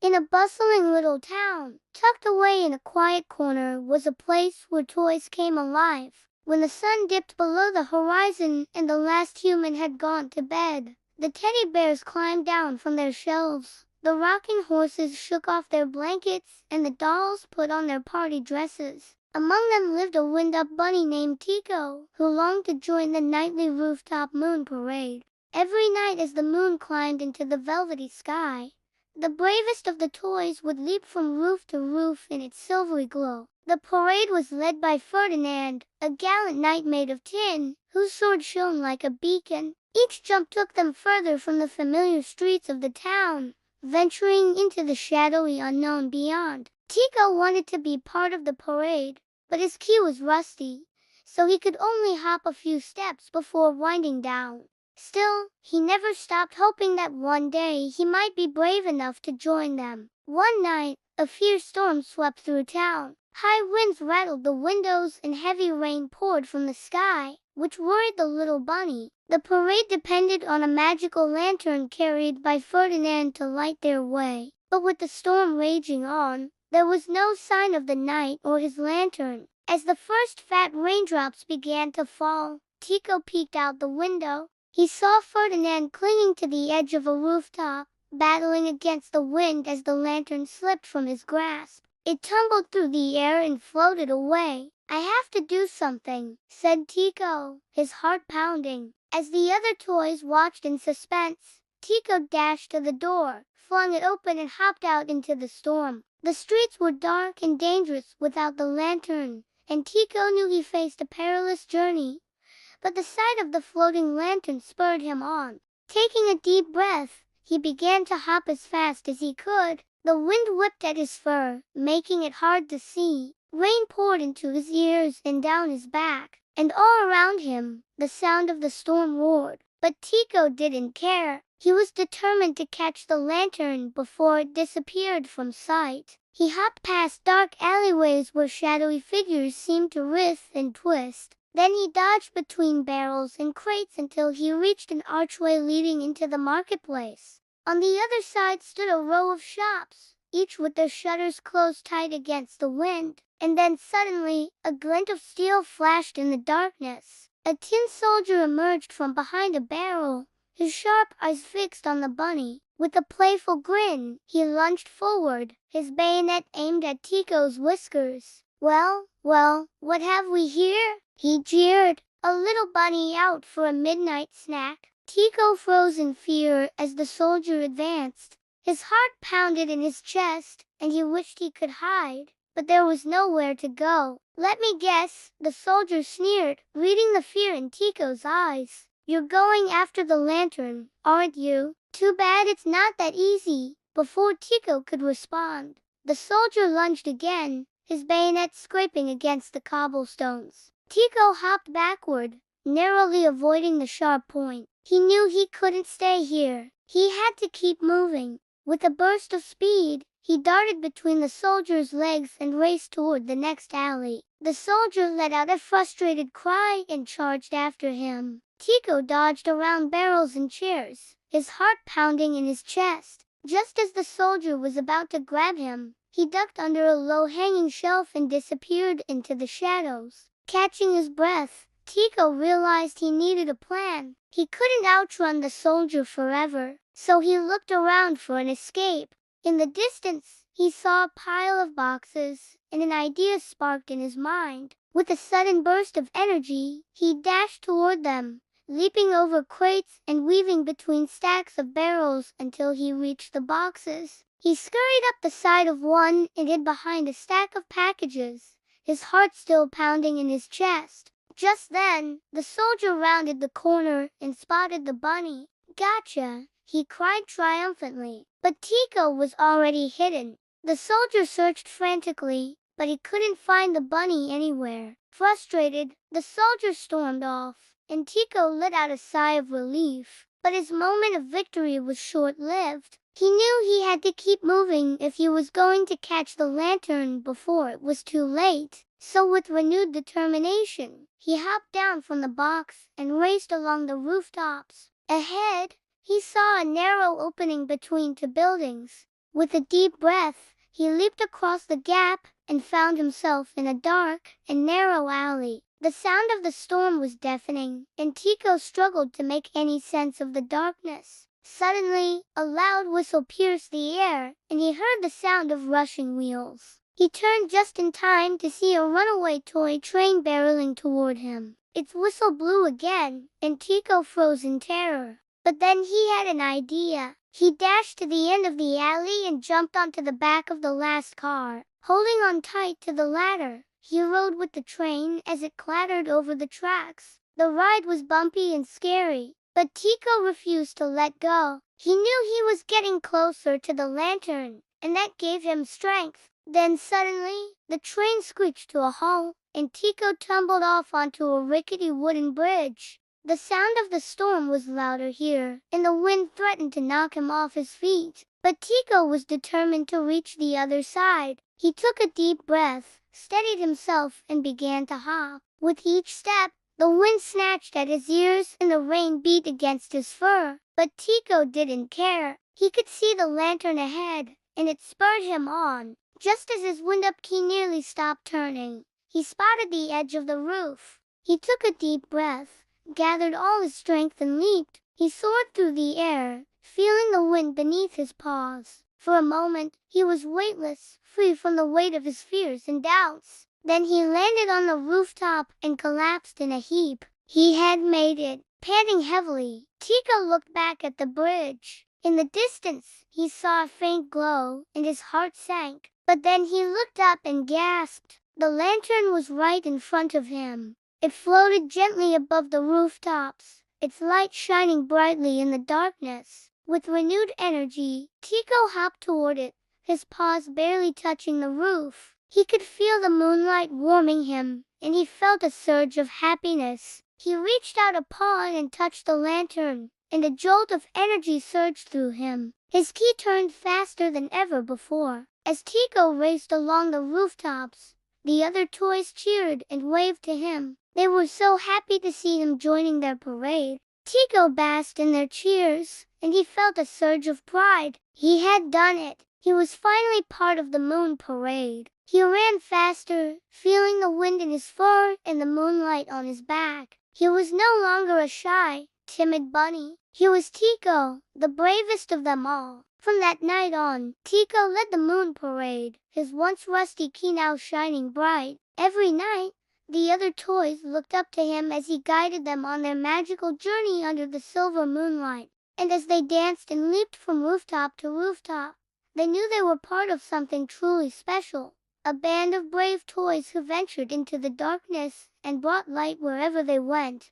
In a bustling little town, tucked away in a quiet corner, was a place where toys came alive. When the sun dipped below the horizon and the last human had gone to bed, the teddy bears climbed down from their shelves. The rocking horses shook off their blankets, and the dolls put on their party dresses. Among them lived a wind-up bunny named Tiko, who longed to join the nightly rooftop moon parade. Every night as the moon climbed into the velvety sky, the bravest of the toys would leap from roof to roof in its silvery glow. The parade was led by Ferdinand, a gallant knight made of tin, whose sword shone like a beacon. Each jump took them further from the familiar streets of the town, venturing into the shadowy unknown beyond. Tiko wanted to be part of the parade, but his key was rusty, so he could only hop a few steps before winding down. Still, he never stopped hoping that one day he might be brave enough to join them. One night, a fierce storm swept through town. High winds rattled the windows and heavy rain poured from the sky, which worried the little bunny. The parade depended on a magical lantern carried by Ferdinand to light their way. But with the storm raging on, there was no sign of the knight or his lantern. As the first fat raindrops began to fall, Tiko peeked out the window. He saw Ferdinand clinging to the edge of a rooftop, battling against the wind as the lantern slipped from his grasp. It tumbled through the air and floated away. "I have to do something," said Tiko, his heart pounding. As the other toys watched in suspense, Tiko dashed to the door, flung it open and hopped out into the storm. The streets were dark and dangerous without the lantern, and Tiko knew he faced a perilous journey. But the sight of the floating lantern spurred him on. Taking a deep breath, he began to hop as fast as he could. The wind whipped at his fur, making it hard to see. Rain poured into his ears and down his back, and all around him, the sound of the storm roared. But Tiko didn't care. He was determined to catch the lantern before it disappeared from sight. He hopped past dark alleyways where shadowy figures seemed to writhe and twist. Then he dodged between barrels and crates until he reached an archway leading into the marketplace. On the other side stood a row of shops, each with their shutters closed tight against the wind. And then suddenly, a glint of steel flashed in the darkness. A tin soldier emerged from behind a barrel, his sharp eyes fixed on the bunny. With a playful grin, he lunged forward, his bayonet aimed at Tiko's whiskers. Well, what have we here?" he jeered. "A little bunny out for a midnight snack?" Tiko froze in fear as the soldier advanced. His heart pounded in his chest, and he wished he could hide, but there was nowhere to go. "Let me guess," the soldier sneered, reading the fear in Tiko's eyes. "You're going after the lantern, aren't you? Too bad it's not that easy." Before Tiko could respond, the soldier lunged again, his bayonet scraping against the cobblestones. Tiko hopped backward, narrowly avoiding the sharp point. He knew he couldn't stay here. He had to keep moving. With a burst of speed, he darted between the soldier's legs and raced toward the next alley. The soldier let out a frustrated cry and charged after him. Tiko dodged around barrels and chairs, his heart pounding in his chest. Just as the soldier was about to grab him, he ducked under a low-hanging shelf and disappeared into the shadows. Catching his breath, Tiko realized he needed a plan. He couldn't outrun the soldier forever, so he looked around for an escape. In the distance, he saw a pile of boxes, and an idea sparked in his mind. With a sudden burst of energy, he dashed toward them, leaping over crates and weaving between stacks of barrels until he reached the boxes. He scurried up the side of one and hid behind a stack of packages, his heart still pounding in his chest. Just then, the soldier rounded the corner and spotted the bunny. "Gotcha!" he cried triumphantly. But Tiko was already hidden. The soldier searched frantically, but he couldn't find the bunny anywhere. Frustrated, the soldier stormed off, and Tiko let out a sigh of relief. But his moment of victory was short-lived. He knew he had to keep moving if he was going to catch the lantern before it was too late. So with renewed determination, he hopped down from the box and raced along the rooftops. Ahead, he saw a narrow opening between two buildings, With a deep breath, he leaped across the gap and found himself in a dark and narrow alley. The sound of the storm was deafening, and Tiko struggled to make any sense of the darkness. Suddenly, a loud whistle pierced the air, and he heard the sound of rushing wheels. He turned just in time to see a runaway toy train barreling toward him. Its whistle blew again, and Tiko froze in terror. But then he had an idea. He dashed to the end of the alley and jumped onto the back of the last car. Holding on tight to the ladder, he rode with the train as it clattered over the tracks. The ride was bumpy and scary, but Tiko refused to let go. He knew he was getting closer to the lantern, and that gave him strength. Then suddenly, the train screeched to a halt, and Tiko tumbled off onto a rickety wooden bridge. The sound of the storm was louder here, and the wind threatened to knock him off his feet. But Tiko was determined to reach the other side. He took a deep breath, steadied himself, and began to hop. With each step, the wind snatched at his ears and the rain beat against his fur. But Tiko didn't care. He could see the lantern ahead, and it spurred him on. Just as his wind-up key nearly stopped turning, he spotted the edge of the roof. He took a deep breath, gathered all his strength, and leaped. He soared through the air, feeling the wind beneath his paws. For a moment, he was weightless, free from the weight of his fears and doubts. Then he landed on the rooftop and collapsed in a heap. He had made it. Panting heavily, Tiko looked back at the bridge. In the distance, he saw a faint glow, and his heart sank. But then he looked up and gasped. The lantern was right in front of him. It floated gently above the rooftops, its light shining brightly in the darkness. With renewed energy, Tiko hopped toward it, his paws barely touching the roof. He could feel the moonlight warming him, and he felt a surge of happiness. He reached out a paw and touched the lantern, and a jolt of energy surged through him. His key turned faster than ever before. As Tiko raced along the rooftops, the other toys cheered and waved to him. They were so happy to see him joining their parade. Tiko basked in their cheers, and he felt a surge of pride. He had done it. He was finally part of the moon parade. He ran faster, feeling the wind in his fur and the moonlight on his back. He was no longer a shy, timid bunny. He was Tiko, the bravest of them all. From that night on, Tiko led the moon parade, his once rusty key now shining bright. Every night, the other toys looked up to him as he guided them on their magical journey under the silver moonlight. And as they danced and leaped from rooftop to rooftop, they knew they were part of something truly special. A band of brave toys who ventured into the darkness and brought light wherever they went.